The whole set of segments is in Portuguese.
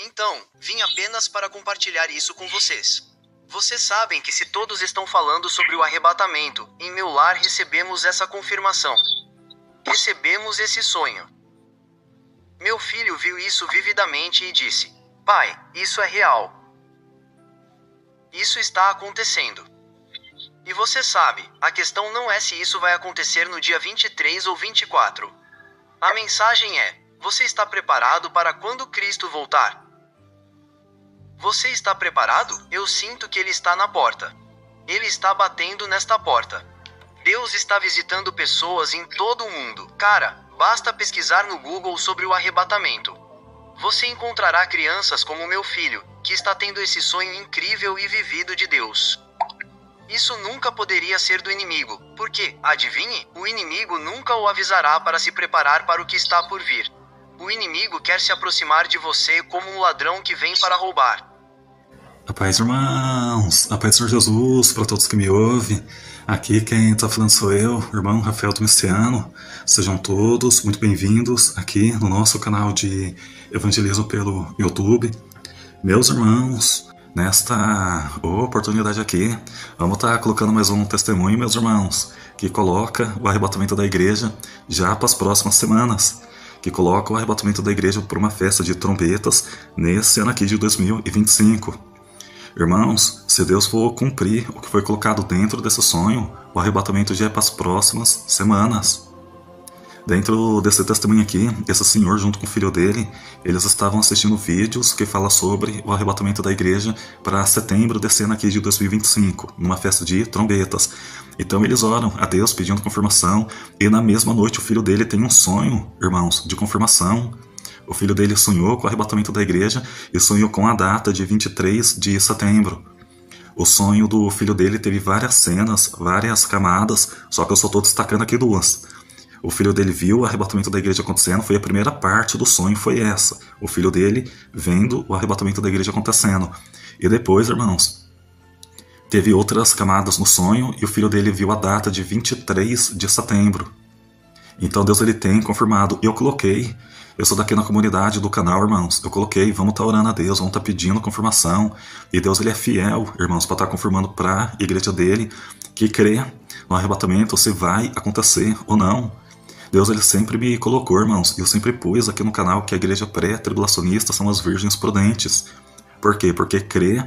Então, vim apenas para compartilhar isso com vocês. Vocês sabem que se todos estão falando sobre o arrebatamento, em meu lar recebemos essa confirmação. Recebemos esse sonho. Meu filho viu isso vividamente e disse: Pai, isso é real. Isso está acontecendo. E você sabe, a questão não é se isso vai acontecer no dia 23 ou 24. A mensagem é: você está preparado para quando Cristo voltar? Você está preparado? Eu sinto que Ele está na porta. Ele está batendo nesta porta. Deus está visitando pessoas em todo o mundo. Cara, basta pesquisar no Google sobre o arrebatamento. Você encontrará crianças como meu filho, que está tendo esse sonho incrível e vivido de Deus. Isso nunca poderia ser do inimigo, porque, adivinhe, o inimigo nunca o avisará para se preparar para o que está por vir. O inimigo quer se aproximar de você como um ladrão que vem para roubar. A paz, irmãos, a paz do Senhor Jesus, para todos que me ouvem. Aqui quem está falando sou eu, irmão Rafael Domiciano. Sejam todos muito bem-vindos aqui no nosso canal de evangelismo pelo YouTube. Meus irmãos, nesta oportunidade aqui, vamos estar colocando mais um testemunho, meus irmãos, que coloca o arrebatamento da igreja já para as próximas semanas. Que coloca o arrebatamento da igreja por uma festa de trombetas nesse ano aqui de 2025. Irmãos, se Deus for cumprir o que foi colocado dentro desse sonho, o arrebatamento já é para as próximas semanas. Dentro desse testemunho aqui, esse senhor junto com o filho dele, eles estavam assistindo vídeos que falam sobre o arrebatamento da igreja para setembro desse ano aqui de 2025, numa festa de trombetas. Então eles oram a Deus pedindo confirmação, e na mesma noite o filho dele tem um sonho, irmãos, de confirmação. O filho dele sonhou com o arrebatamento da igreja e sonhou com a data de 23 de setembro. O sonho do filho dele teve várias cenas, várias camadas, só que eu só estou destacando aqui duas. O filho dele viu o arrebatamento da igreja acontecendo, foi a primeira parte do sonho, foi essa. O filho dele vendo o arrebatamento da igreja acontecendo. E depois, irmãos, teve outras camadas no sonho e o filho dele viu a data de 23 de setembro. Então Deus ele tem confirmado. Eu sou daqui na comunidade do canal, irmãos. Eu coloquei, vamos estar orando a Deus, vamos estar pedindo confirmação. E Deus ele é fiel, irmãos, para estar confirmando para a igreja dele que crê no arrebatamento se vai acontecer ou não. Deus ele sempre me colocou, irmãos, e eu sempre pus aqui no canal que a igreja pré-tribulacionista são as virgens prudentes. Por quê? Porque crê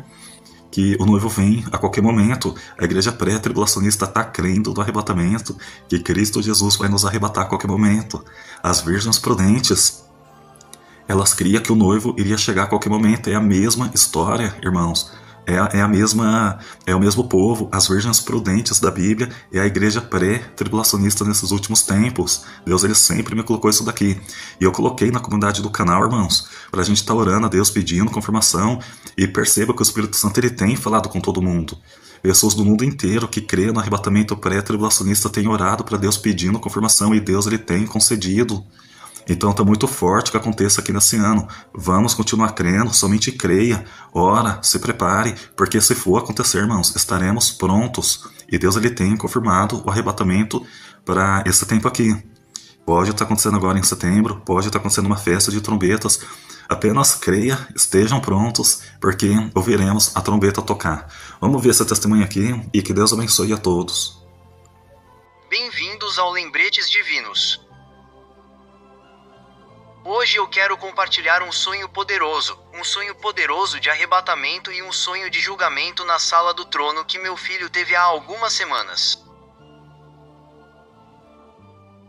que o noivo vem a qualquer momento. A igreja pré-tribulacionista está crendo no arrebatamento, que Cristo Jesus vai nos arrebatar a qualquer momento. As virgens prudentes, elas criam que o noivo iria chegar a qualquer momento. É a mesma história, irmãos. É o mesmo povo. As virgens prudentes da Bíblia é a igreja pré-tribulacionista nesses últimos tempos. Deus ele sempre me colocou isso daqui. E eu coloquei na comunidade do canal, irmãos, para a gente estar orando a Deus pedindo confirmação. E perceba que o Espírito Santo ele tem falado com todo mundo. Pessoas do mundo inteiro que crêem no arrebatamento pré-tribulacionista têm orado para Deus pedindo confirmação e Deus ele tem concedido. Então está muito forte o que aconteça aqui nesse ano. Vamos continuar crendo, somente creia, ora, se prepare, porque se for acontecer, irmãos, estaremos prontos. E Deus ele tem confirmado o arrebatamento para esse tempo aqui. Pode estar acontecendo agora em setembro, pode estar acontecendo uma festa de trombetas. Apenas creia, estejam prontos, porque ouviremos a trombeta tocar. Vamos ver esse testemunho aqui e que Deus abençoe a todos. Bem-vindos ao Lembretes Divinos. Hoje eu quero compartilhar um sonho poderoso de arrebatamento e um sonho de julgamento na sala do trono que meu filho teve há algumas semanas.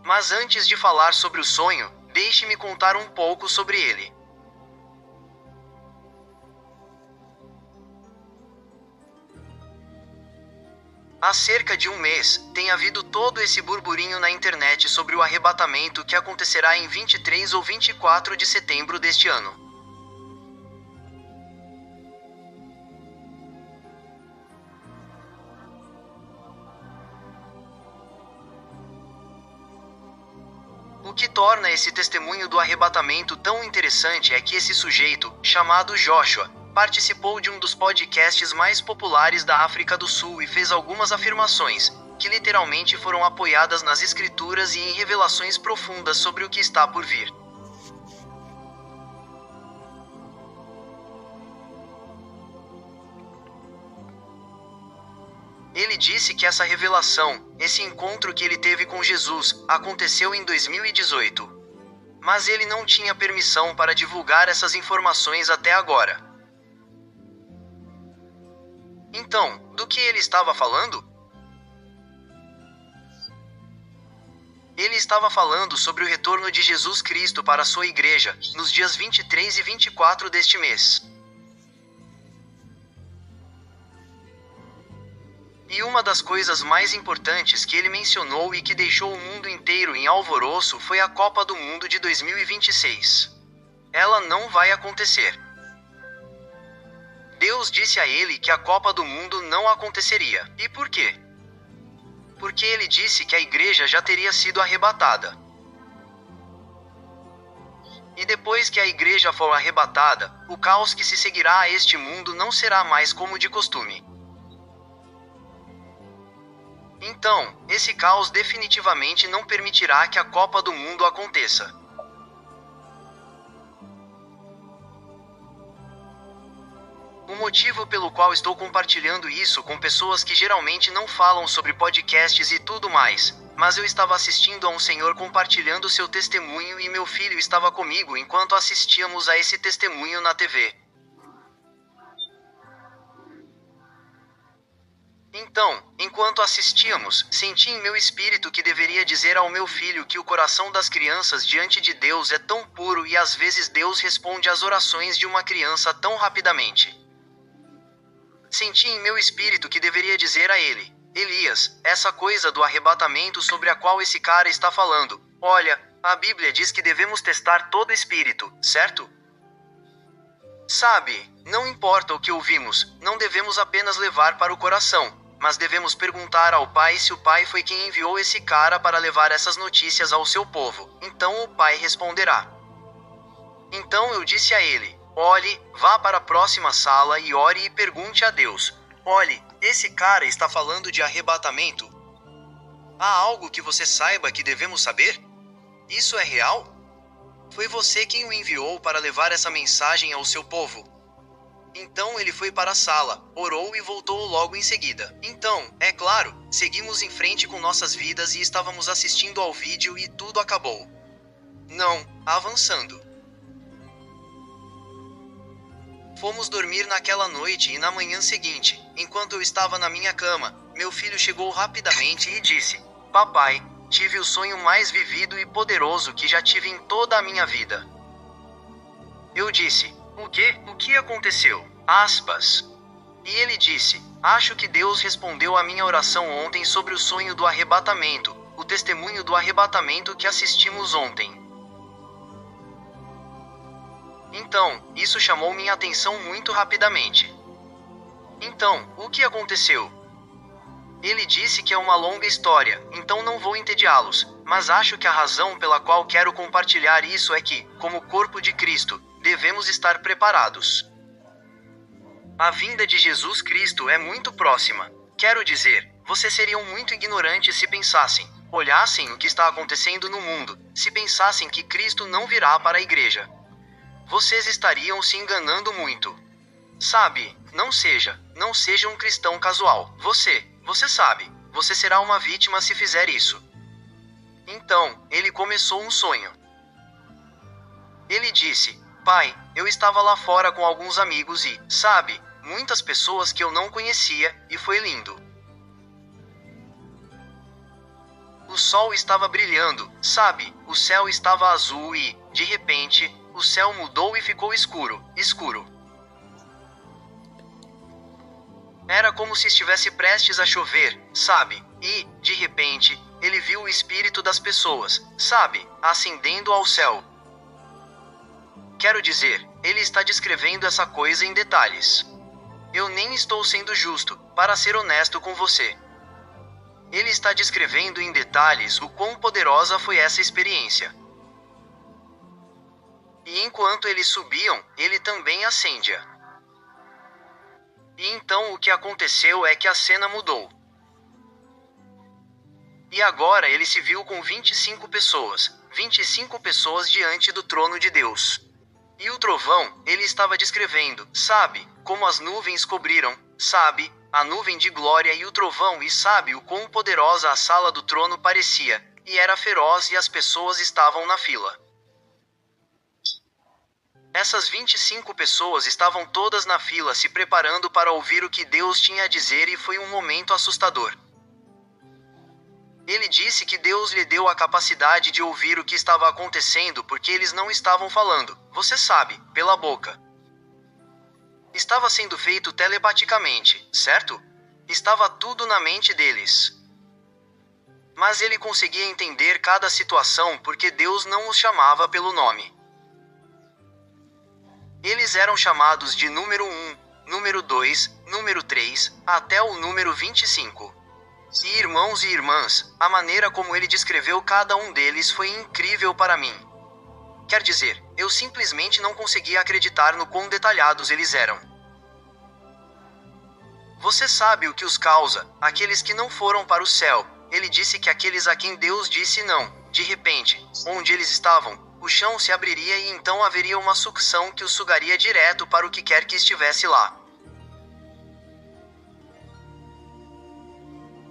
Mas antes de falar sobre o sonho, deixe-me contar um pouco sobre ele. Há cerca de um mês, tem havido todo esse burburinho na internet sobre o arrebatamento que acontecerá em 23 ou 24 de setembro deste ano. O que torna esse testemunho do arrebatamento tão interessante é que esse sujeito, chamado Joshua, participou de um dos podcasts mais populares da África do Sul e fez algumas afirmações, que literalmente foram apoiadas nas escrituras e em revelações profundas sobre o que está por vir. disse que essa revelação, esse encontro que ele teve com Jesus, aconteceu em 2018. Mas ele não tinha permissão para divulgar essas informações até agora. Então, do que ele estava falando? Ele estava falando sobre o retorno de Jesus Cristo para a sua igreja, nos dias 23 e 24 deste mês. E uma das coisas mais importantes que ele mencionou e que deixou o mundo inteiro em alvoroço foi a Copa do Mundo de 2026. Ela não vai acontecer. Deus disse a ele que a Copa do Mundo não aconteceria. E por quê? Porque ele disse que a igreja já teria sido arrebatada. E depois que a igreja for arrebatada, o caos que se seguirá a este mundo não será mais como de costume. Então, esse caos definitivamente não permitirá que a Copa do Mundo aconteça. O motivo pelo qual estou compartilhando isso com pessoas que geralmente não falam sobre podcasts e tudo mais, mas eu estava assistindo a um senhor compartilhando seu testemunho e meu filho estava comigo enquanto assistíamos a esse testemunho na TV. Então, enquanto assistíamos, senti em meu espírito que deveria dizer ao meu filho que o coração das crianças diante de Deus é tão puro e às vezes Deus responde às orações de uma criança tão rapidamente. Senti em meu espírito que deveria dizer a ele: Elias, essa coisa do arrebatamento sobre a qual esse cara está falando, olha, a Bíblia diz que devemos testar todo espírito, certo? Sabe, não importa o que ouvimos, não devemos apenas levar para o coração, mas devemos perguntar ao Pai se o Pai foi quem enviou esse cara para levar essas notícias ao seu povo. Então o Pai responderá. Então eu disse a ele: olhe, vá para a próxima sala e ore e pergunte a Deus: olhe, esse cara está falando de arrebatamento? Há algo que você saiba que devemos saber? Isso é real? Foi você quem o enviou para levar essa mensagem ao seu povo. Então ele foi para a sala, orou e voltou logo em seguida. Então, é claro, seguimos em frente com nossas vidas e estávamos assistindo ao vídeo e tudo acabou. Não, avançando. Fomos dormir naquela noite e na manhã seguinte, enquanto eu estava na minha cama, meu filho chegou rapidamente e disse: papai, tive o sonho mais vivido e poderoso que já tive em toda a minha vida. Eu disse: o quê? O que aconteceu? Aspas. E ele disse: acho que Deus respondeu a minha oração ontem sobre o sonho do arrebatamento, o testemunho do arrebatamento que assistimos ontem. Então, isso chamou minha atenção muito rapidamente. Então, o que aconteceu? Ele disse que é uma longa história, então não vou entediá-los, mas acho que a razão pela qual quero compartilhar isso é que, como corpo de Cristo, devemos estar preparados. A vinda de Jesus Cristo é muito próxima. Quero dizer, vocês seriam muito ignorantes se pensassem, olhassem o que está acontecendo no mundo, se pensassem que Cristo não virá para a igreja. Vocês estariam se enganando muito. Sabe, não seja um cristão casual. Você sabe, você será uma vítima se fizer isso. Então, ele começou um sonho. Ele disse: pai, eu estava lá fora com alguns amigos e, sabe, muitas pessoas que eu não conhecia, e foi lindo. O sol estava brilhando, sabe, o céu estava azul e, de repente, o céu mudou e ficou escuro. Era como se estivesse prestes a chover, sabe? E, de repente, ele viu o espírito das pessoas, sabe, ascendendo ao céu. Quero dizer, ele está descrevendo essa coisa em detalhes. Eu nem estou sendo justo, para ser honesto com você. Ele está descrevendo em detalhes o quão poderosa foi essa experiência. E enquanto eles subiam, ele também ascendia. E então o que aconteceu é que a cena mudou. E agora ele se viu com 25 pessoas diante do trono de Deus. E o trovão, ele estava descrevendo, sabe, como as nuvens cobriram, sabe, a nuvem de glória e o trovão, e sabe o quão poderosa a sala do trono parecia, e era feroz e as pessoas estavam na fila. Essas 25 pessoas estavam todas na fila se preparando para ouvir o que Deus tinha a dizer, e foi um momento assustador. Ele disse que Deus lhe deu a capacidade de ouvir o que estava acontecendo porque eles não estavam falando, você sabe, pela boca. Estava sendo feito telepaticamente, certo? Estava tudo na mente deles. Mas ele conseguia entender cada situação porque Deus não os chamava pelo nome. Eles eram chamados de número 1, número 2, número 3, até o número 25. E irmãos e irmãs, a maneira como ele descreveu cada um deles foi incrível para mim. Quer dizer, eu simplesmente não conseguia acreditar no quão detalhados eles eram. Você sabe o que os causa, aqueles que não foram para o céu. Ele disse que aqueles a quem Deus disse não, de repente, onde eles estavam, o chão se abriria e então haveria uma sucção que os sugaria direto para o que quer que estivesse lá.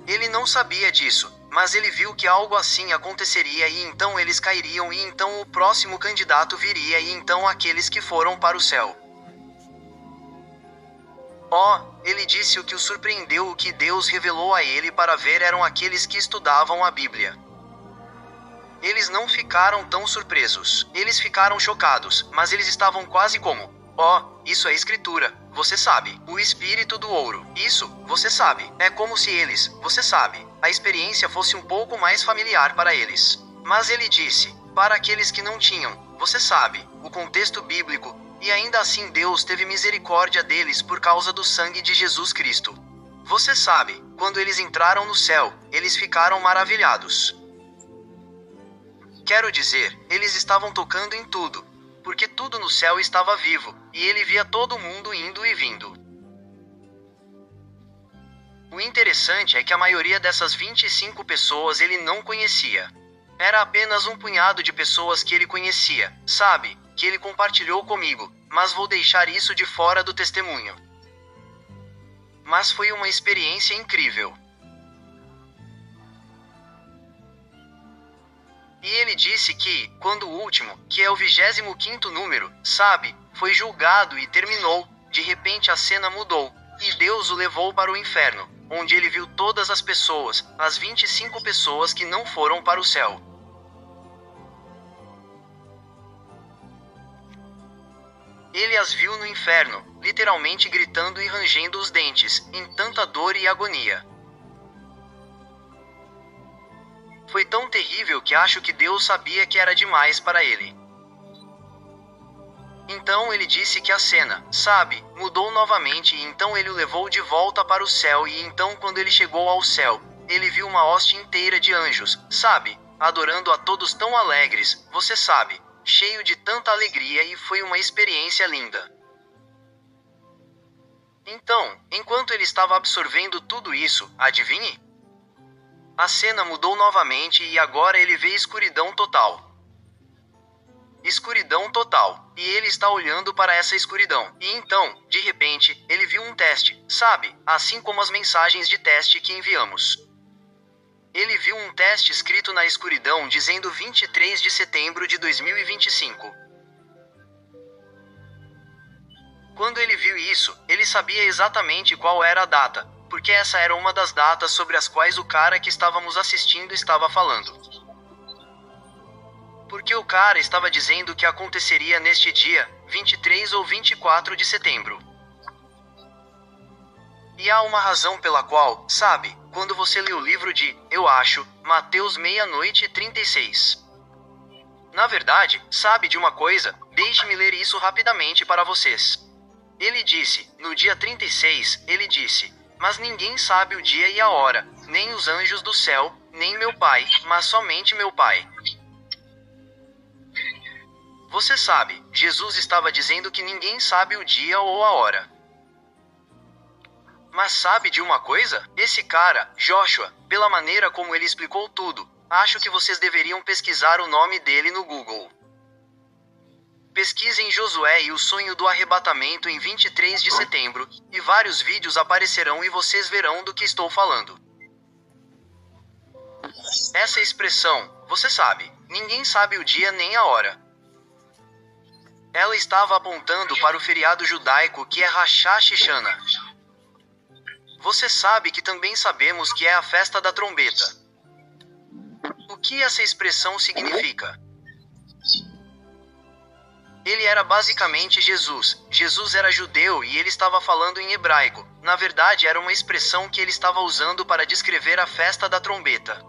Ele não sabia disso, mas ele viu que algo assim aconteceria e então eles cairiam e então o próximo candidato viria e então aqueles que foram para o céu. Ele disse o que o surpreendeu, o que Deus revelou a ele para ver eram aqueles que estudavam a Bíblia. Eles não ficaram tão surpresos, eles ficaram chocados, mas eles estavam quase como, isso é escritura, você sabe, o espírito do ouro, isso, você sabe, é como se eles, você sabe, a experiência fosse um pouco mais familiar para eles. Mas ele disse, para aqueles que não tinham, você sabe, o contexto bíblico, e ainda assim Deus teve misericórdia deles por causa do sangue de Jesus Cristo. Você sabe, quando eles entraram no céu, eles ficaram maravilhados. Quero dizer, eles estavam tocando em tudo, porque tudo no céu estava vivo, e ele via todo mundo indo e vindo. O interessante é que a maioria dessas 25 pessoas ele não conhecia. Era apenas um punhado de pessoas que ele conhecia, sabe, que ele compartilhou comigo, mas vou deixar isso de fora do testemunho. Mas foi uma experiência incrível. E ele disse que, quando o último, que é o 25º número, sabe, foi julgado e terminou, de repente a cena mudou, e Deus o levou para o inferno, onde ele viu todas as pessoas, as 25 pessoas que não foram para o céu. Ele as viu no inferno, literalmente gritando e rangendo os dentes, em tanta dor e agonia. Foi tão terrível que acho que Deus sabia que era demais para ele. Então ele disse que a cena, sabe, mudou novamente e então ele o levou de volta para o céu e então quando ele chegou ao céu, ele viu uma hoste inteira de anjos, sabe, adorando a todos tão alegres, você sabe, cheio de tanta alegria e foi uma experiência linda. Então, enquanto ele estava absorvendo tudo isso, adivinhe? A cena mudou novamente e agora ele vê escuridão total. Escuridão total. E ele está olhando para essa escuridão. E então, de repente, ele viu um teste, sabe? Assim como as mensagens de teste que enviamos. Ele viu um teste escrito na escuridão dizendo 23 de setembro de 2025. Quando ele viu isso, ele sabia exatamente qual era a data, porque essa era uma das datas sobre as quais o cara que estávamos assistindo estava falando. Porque o cara estava dizendo que aconteceria neste dia, 23 ou 24 de setembro. E há uma razão pela qual, sabe, quando você lê o livro de, eu acho, Mateus 00:36. Na verdade, sabe de uma coisa? Deixe-me ler isso rapidamente para vocês. Ele disse, no dia 36, ele disse, mas ninguém sabe o dia e a hora, nem os anjos do céu, nem meu Pai, mas somente meu Pai. Você sabe, Jesus estava dizendo que ninguém sabe o dia ou a hora. Mas sabe de uma coisa? Esse cara, Joshua, pela maneira como ele explicou tudo, acho que vocês deveriam pesquisar o nome dele no Google. Pesquisem Josué e o sonho do arrebatamento em 23 de setembro, e vários vídeos aparecerão e vocês verão do que estou falando. Essa expressão, você sabe, ninguém sabe o dia nem a hora. Ela estava apontando para o feriado judaico que é Rosh Hashanah. Você sabe que também sabemos que é a festa da trombeta. O que essa expressão significa? Ele era basicamente Jesus. Jesus era judeu e ele estava falando em hebraico. Na verdade, era uma expressão que ele estava usando para descrever a festa da trombeta.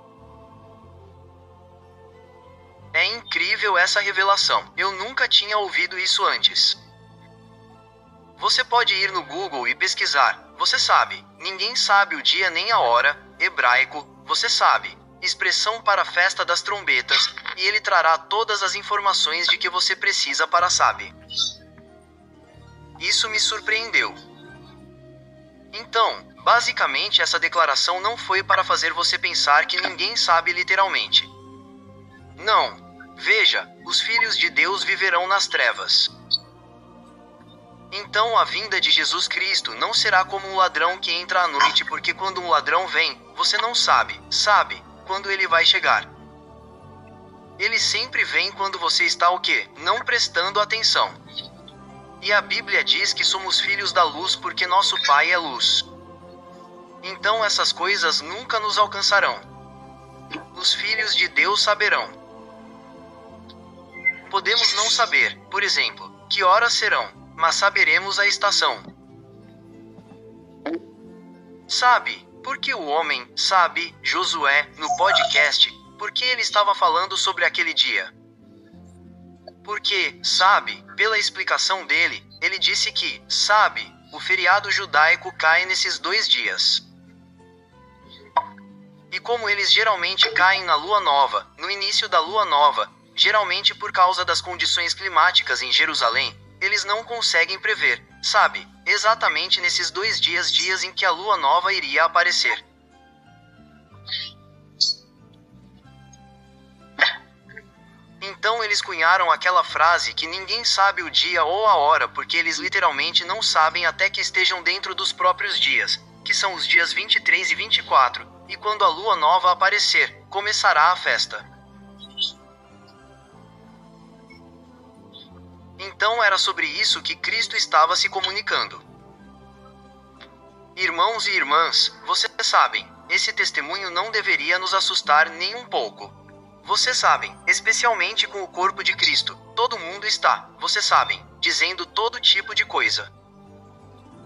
É incrível essa revelação. Eu nunca tinha ouvido isso antes. Você pode ir no Google e pesquisar. Você sabe, ninguém sabe o dia nem a hora, hebraico, você sabe, expressão para a festa das trombetas, e ele trará todas as informações de que você precisa para saber. Isso me surpreendeu. Então, basicamente essa declaração não foi para fazer você pensar que ninguém sabe literalmente. Não. Veja, os filhos de Deus viverão nas trevas. Então a vinda de Jesus Cristo não será como um ladrão que entra à noite, porque quando um ladrão vem, você não sabe quando ele vai chegar. Ele sempre vem quando você está o quê? Não prestando atenção. E a Bíblia diz que somos filhos da luz porque nosso Pai é luz. Então essas coisas nunca nos alcançarão. Os filhos de Deus saberão. Podemos não saber, por exemplo, que horas serão, mas saberemos a estação. Sabe, porque o homem, sabe, Josué, no podcast, porque ele estava falando sobre aquele dia. Porque, sabe, pela explicação dele, ele disse que, sabe, o feriado judaico cai nesses 2 dias. E como eles geralmente caem na lua nova, no início da lua nova, geralmente por causa das condições climáticas em Jerusalém, eles não conseguem prever, sabe, exatamente nesses 2 dias em que a lua nova iria aparecer. Então eles cunharam aquela frase que ninguém sabe o dia ou a hora porque eles literalmente não sabem até que estejam dentro dos próprios dias, que são os dias 23 e 24, e quando a lua nova aparecer, começará a festa. Então era sobre isso que Cristo estava se comunicando. Irmãos e irmãs, vocês sabem, esse testemunho não deveria nos assustar nem um pouco. Vocês sabem, especialmente com o corpo de Cristo, todo mundo está, vocês sabem, dizendo todo tipo de coisa.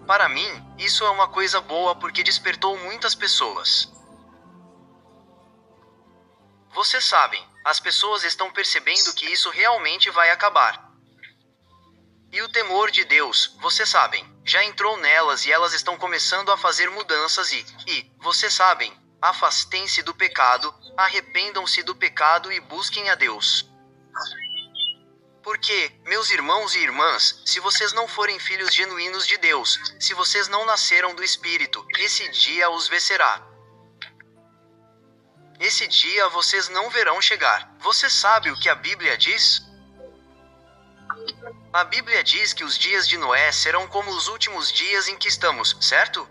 Para mim, isso é uma coisa boa porque despertou muitas pessoas. Vocês sabem, as pessoas estão percebendo que isso realmente vai acabar. E o temor de Deus, vocês sabem, já entrou nelas e elas estão começando a fazer mudanças e, vocês sabem, afastem-se do pecado, arrependam-se do pecado e busquem a Deus. Porque, meus irmãos e irmãs, se vocês não forem filhos genuínos de Deus, se vocês não nasceram do Espírito, esse dia os vencerá. Esse dia vocês não verão chegar. Você sabe o que a Bíblia diz? A Bíblia diz que os dias de Noé serão como os últimos dias em que estamos, certo?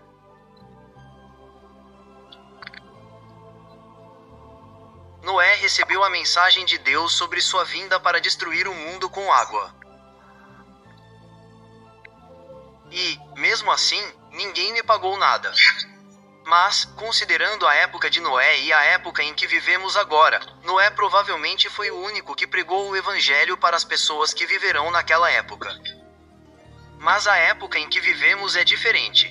Noé recebeu a mensagem de Deus sobre sua vinda para destruir o mundo com água. E, mesmo assim, ninguém lhe pagou nada. Mas, considerando a época de Noé e a época em que vivemos agora, Noé provavelmente foi o único que pregou o evangelho para as pessoas que viverão naquela época. Mas a época em que vivemos é diferente.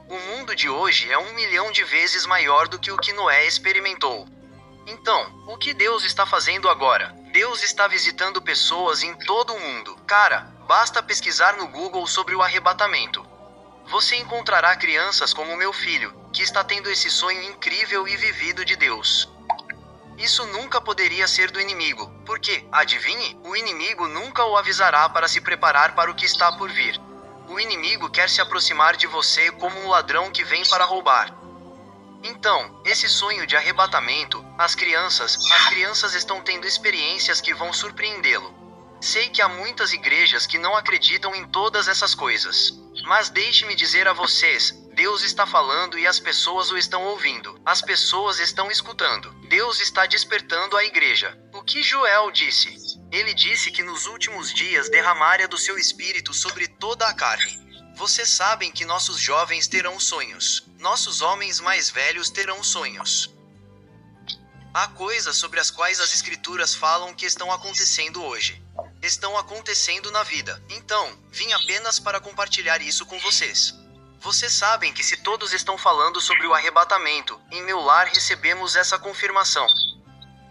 O mundo de hoje é 1 milhão de vezes maior do que o que Noé experimentou. Então, o que Deus está fazendo agora? Deus está visitando pessoas em todo o mundo. Cara, basta pesquisar no Google sobre o arrebatamento. Você encontrará crianças como meu filho, que está tendo esse sonho incrível e vivido de Deus. Isso nunca poderia ser do inimigo, porque, adivinhe, o inimigo nunca o avisará para se preparar para o que está por vir. O inimigo quer se aproximar de você como um ladrão que vem para roubar. Então, esse sonho de arrebatamento, as crianças estão tendo experiências que vão surpreendê-lo. Sei que há muitas igrejas que não acreditam em todas essas coisas. Mas deixe-me dizer a vocês, Deus está falando e as pessoas o estão ouvindo. As pessoas estão escutando. Deus está despertando a igreja. O que Joel disse? Ele disse que nos últimos dias derramaria do seu espírito sobre toda a carne. Vocês sabem que nossos jovens terão sonhos. Nossos homens mais velhos terão sonhos. Há coisas sobre as quais as escrituras falam que estão acontecendo hoje. Estão acontecendo na vida. Então, vim apenas para compartilhar isso com vocês. Vocês sabem que se todos estão falando sobre o arrebatamento, em meu lar recebemos essa confirmação.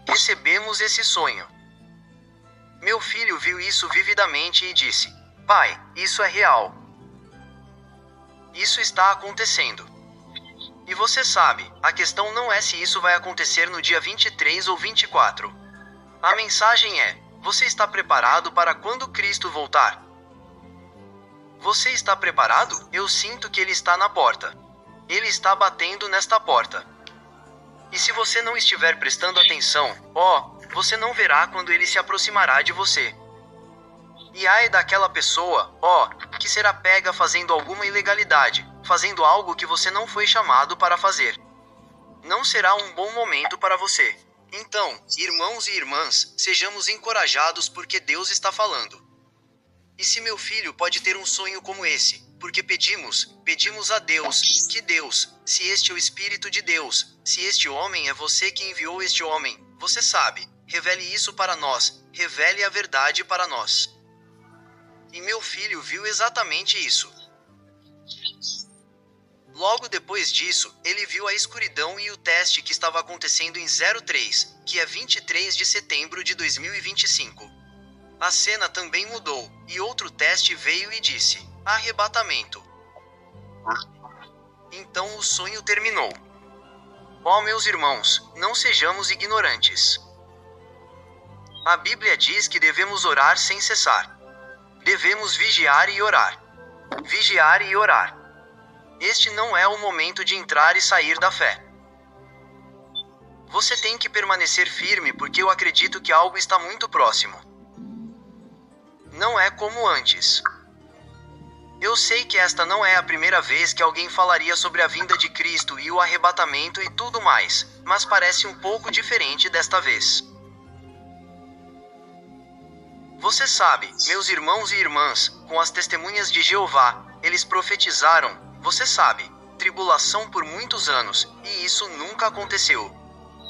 Recebemos esse sonho. Meu filho viu isso vividamente e disse: Pai, isso é real. Isso está acontecendo. E você sabe, a questão não é se isso vai acontecer no dia 23 ou 24. A mensagem é: você está preparado para quando Cristo voltar? Você está preparado? Eu sinto que Ele está na porta. Ele está batendo nesta porta. E se você não estiver prestando atenção, você não verá quando Ele se aproximará de você. E ai daquela pessoa, que será pega fazendo alguma ilegalidade, fazendo algo que você não foi chamado para fazer. Não será um bom momento para você. Então, irmãos e irmãs, sejamos encorajados porque Deus está falando. E se meu filho pode ter um sonho como esse, porque pedimos a Deus, que Deus, se este é o Espírito de Deus, se este homem é você que enviou este homem, você sabe, revele isso para nós, revele a verdade para nós. E meu filho viu exatamente isso. Logo depois disso, ele viu a escuridão e o teste que estava acontecendo em 03, que é 23 de setembro de 2025. A cena também mudou, e outro teste veio e disse: arrebatamento. Então o sonho terminou. Meus irmãos, não sejamos ignorantes. A Bíblia diz que devemos orar sem cessar. Devemos vigiar e orar. Vigiar e orar. Este não é o momento de entrar e sair da fé. Você tem que permanecer firme porque eu acredito que algo está muito próximo. Não é como antes. Eu sei que esta não é a primeira vez que alguém falaria sobre a vinda de Cristo e o arrebatamento e tudo mais, mas parece um pouco diferente desta vez. Você sabe, meus irmãos e irmãs, com as testemunhas de Jeová, eles profetizaram, você sabe, tribulação por muitos anos, e isso nunca aconteceu.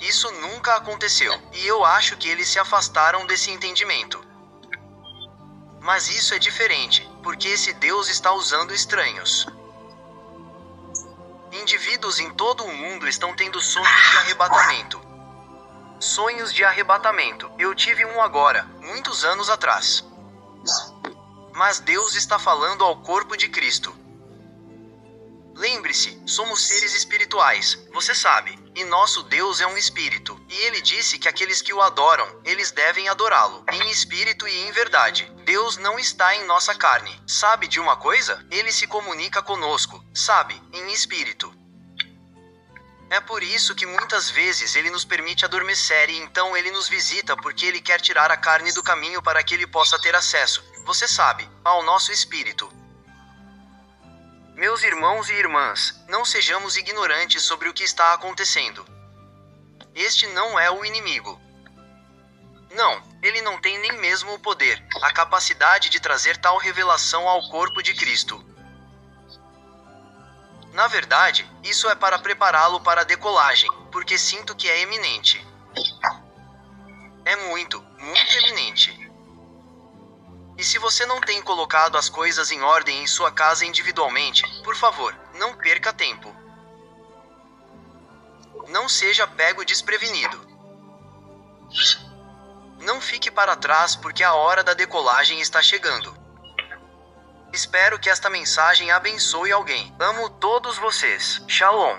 Isso nunca aconteceu, e eu acho que eles se afastaram desse entendimento. Mas isso é diferente, porque esse Deus está usando estranhos. Indivíduos em todo o mundo estão tendo sonhos de arrebatamento. Sonhos de arrebatamento. Eu tive um agora, muitos anos atrás. Mas Deus está falando ao corpo de Cristo. Lembre-se, somos seres espirituais, você sabe, e nosso Deus é um espírito, e ele disse que aqueles que o adoram, eles devem adorá-lo, em espírito e em verdade. Deus não está em nossa carne. Sabe de uma coisa? Ele se comunica conosco, sabe, em espírito. É por isso que muitas vezes ele nos permite adormecer e então ele nos visita porque ele quer tirar a carne do caminho para que ele possa ter acesso, você sabe, ao nosso espírito. Meus irmãos e irmãs, não sejamos ignorantes sobre o que está acontecendo. Este não é o inimigo. Não, ele não tem nem mesmo o poder, a capacidade de trazer tal revelação ao corpo de Cristo. Na verdade, isso é para prepará-lo para a decolagem, porque sinto que é eminente. É muito, muito eminente. E se você não tem colocado as coisas em ordem em sua casa individualmente, por favor, não perca tempo. Não seja pego desprevenido. Não fique para trás porque a hora da decolagem está chegando. Espero que esta mensagem abençoe alguém. Amo todos vocês. Shalom.